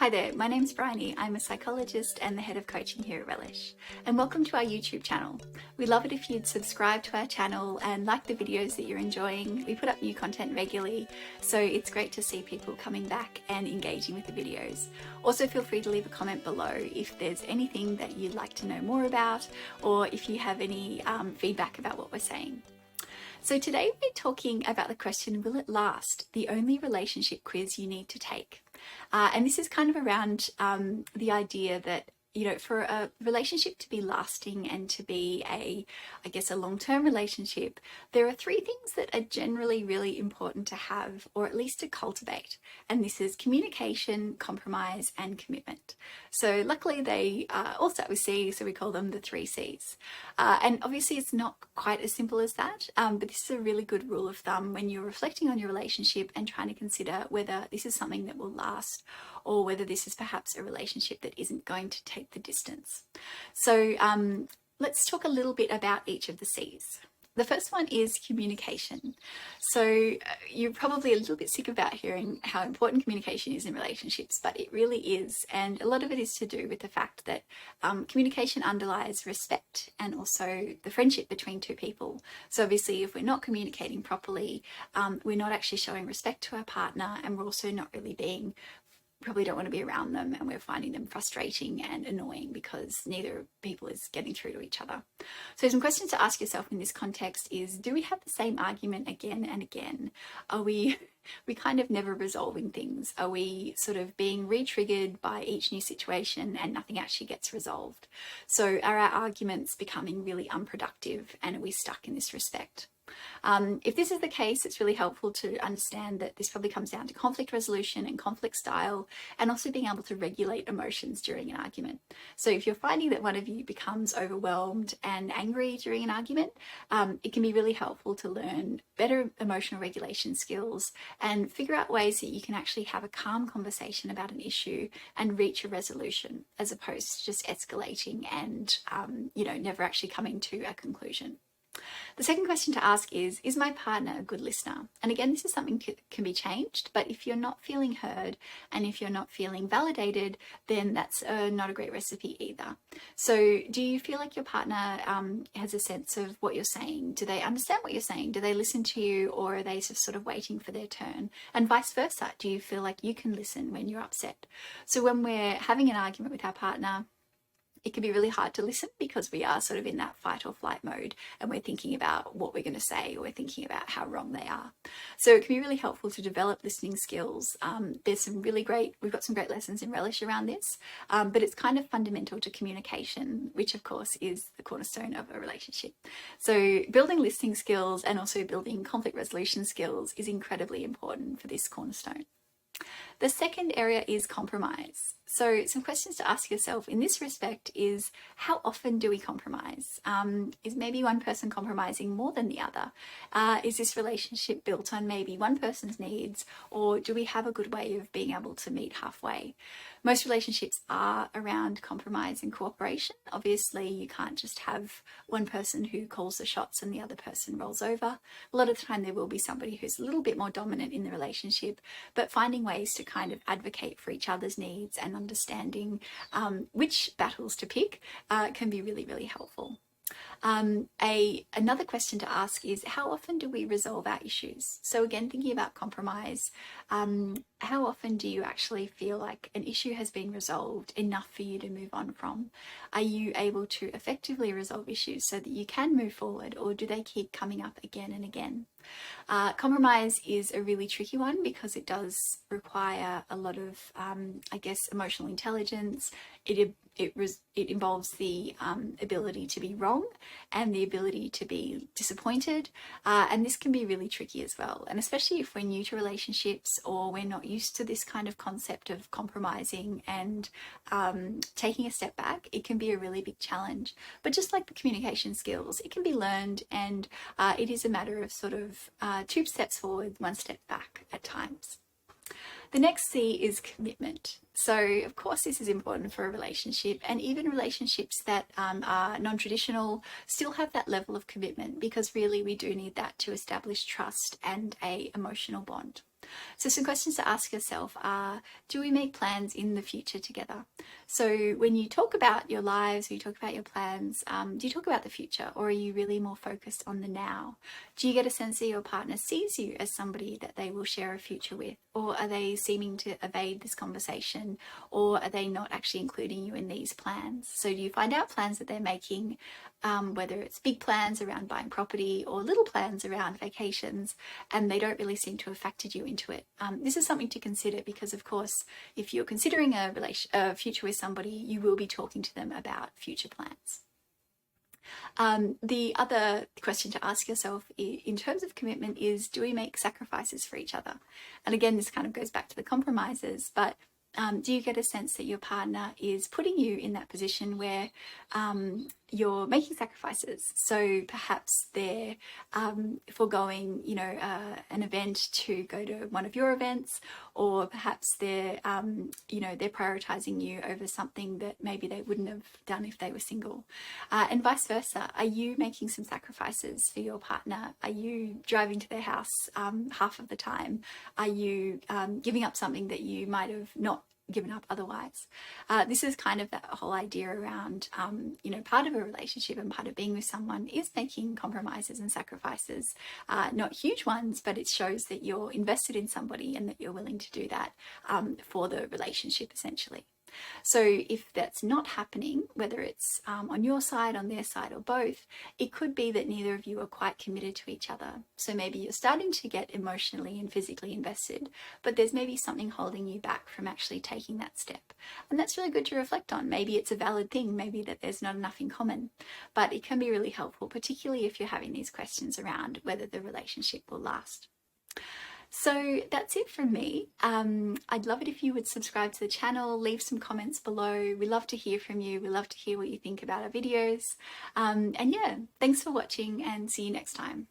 Hi there, my name's Bryony. I'm a psychologist and the head of coaching here at Relish. And welcome to our YouTube channel. We'd love it if you'd subscribe to our channel and like the videos that you're enjoying. We put up new content regularly, so it's great to see people coming back and engaging with the videos. Also feel free to leave a comment below if there's anything that you'd like to know more about, or if you have any feedback about what we're saying. So today we're talking about the question, will it last? The only relationship quiz you need to take. And this is kind of around the idea that, you know, for a relationship to be lasting and to be a long-term relationship, there are three things that are generally really important to have, or at least to cultivate. And this is communication, compromise, and commitment. So luckily they all start with C, so we call them the three C's. And obviously it's not quite as simple as that, but this is a really good rule of thumb when you're reflecting on your relationship and trying to consider whether this is something that will last, or whether this is perhaps a relationship that isn't going to take the distance. So let's talk a little bit about each of the C's. The first one is communication. So you're probably a little bit sick about hearing how important communication is in relationships, but it really is. And a lot of it is to do with the fact that communication underlies respect and also the friendship between two people. So obviously if we're not communicating properly, we're not actually showing respect to our partner, and we're also not really probably don't want to be around them, and we're finding them frustrating and annoying because neither people is getting through to each other. So some questions to ask yourself in this context is, do we have the same argument again and again? Are we kind of never resolving things? Are we sort of being re-triggered by each new situation and nothing actually gets resolved? So are our arguments becoming really unproductive, and are we stuck in this respect? If this is the case, it's really helpful to understand that this probably comes down to conflict resolution and conflict style, and also being able to regulate emotions during an argument. So if you're finding that one of you becomes overwhelmed and angry during an argument, it can be really helpful to learn better emotional regulation skills and figure out ways that you can actually have a calm conversation about an issue and reach a resolution, as opposed to just escalating and never actually coming to a conclusion. The second question to ask is my partner a good listener? And again, this is something that can be changed, but if you're not feeling heard and if you're not feeling validated, then that's not a great recipe either. So do you feel like your partner has a sense of what you're saying? Do they understand what you're saying? Do they listen to you, or are they just sort of waiting for their turn? And vice versa, do you feel like you can listen when you're upset? So when we're having an argument with our partner, it can be really hard to listen because we are sort of in that fight or flight mode, and we're thinking about what we're going to say, or we're thinking about how wrong they are. So it can be really helpful to develop listening skills. We've got some great lessons in Relish around this, but it's kind of fundamental to communication, which of course is the cornerstone of a relationship. So building listening skills and also building conflict resolution skills is incredibly important for this cornerstone. The second area is compromise. So some questions to ask yourself in this respect is, how often do we compromise? Is maybe one person compromising more than the other? Is this relationship built on maybe one person's needs, or do we have a good way of being able to meet halfway? Most relationships are around compromise and cooperation. Obviously, you can't just have one person who calls the shots and the other person rolls over. A lot of the time there will be somebody who's a little bit more dominant in the relationship, but finding ways to kind of advocate for each other's needs and understanding which battles to pick can be really, really helpful. Another question to ask is, how often do we resolve our issues? So again, thinking about compromise, how often do you actually feel like an issue has been resolved enough for you to move on from? Are you able to effectively resolve issues so that you can move forward, or do they keep coming up again and again? Compromise is a really tricky one because it does require a lot of, emotional intelligence. It involves the ability to be wrong and the ability to be disappointed, and this can be really tricky as well. And especially if we're new to relationships, or we're not used to this kind of concept of compromising and taking a step back, it can be a really big challenge. But just like the communication skills, it can be learned, and it is a matter of sort of 2 steps forward, 1 step back at times. The next C is commitment. So of course this is important for a relationship, and even relationships that are non-traditional still have that level of commitment, because really we do need that to establish trust and an emotional bond. So some questions to ask yourself are, do we make plans in the future together? So when you talk about your lives, or you talk about your plans, do you talk about the future, or are you really more focused on the now? Do you get a sense that your partner sees you as somebody that they will share a future with, or are they seeming to evade this conversation, or are they not actually including you in these plans? So do you find out plans that they're making, whether it's big plans around buying property or little plans around vacations, and they don't really seem to have factored you into it? This is something to consider, because of course, if you're considering a future with somebody, you will be talking to them about future plans. The other question to ask yourself in terms of commitment is, do we make sacrifices for each other? And again, this kind of goes back to the compromises, but do you get a sense that your partner is putting you in that position where you're making sacrifices? So perhaps they're foregoing, an event to go to one of your events, or perhaps they're, they're prioritizing you over something that maybe they wouldn't have done if they were single, and vice versa. Are you making some sacrifices for your partner? Are you driving to their house half of the time? Are you giving up something that you might have not given up otherwise? This is kind of that whole idea around, part of a relationship and part of being with someone is making compromises and sacrifices, not huge ones, but it shows that you're invested in somebody and that you're willing to do that for the relationship, essentially. So if that's not happening, whether it's on your side, on their side, or both, it could be that neither of you are quite committed to each other. So maybe you're starting to get emotionally and physically invested, but there's maybe something holding you back from actually taking that step. And that's really good to reflect on. Maybe it's a valid thing, maybe that there's not enough in common, but it can be really helpful, particularly if you're having these questions around whether the relationship will last. So that's it from me. I'd love it if you would subscribe to the channel, leave some comments below. We love to hear from you. We love to hear what you think about our videos. And yeah, thanks for watching, and see you next time.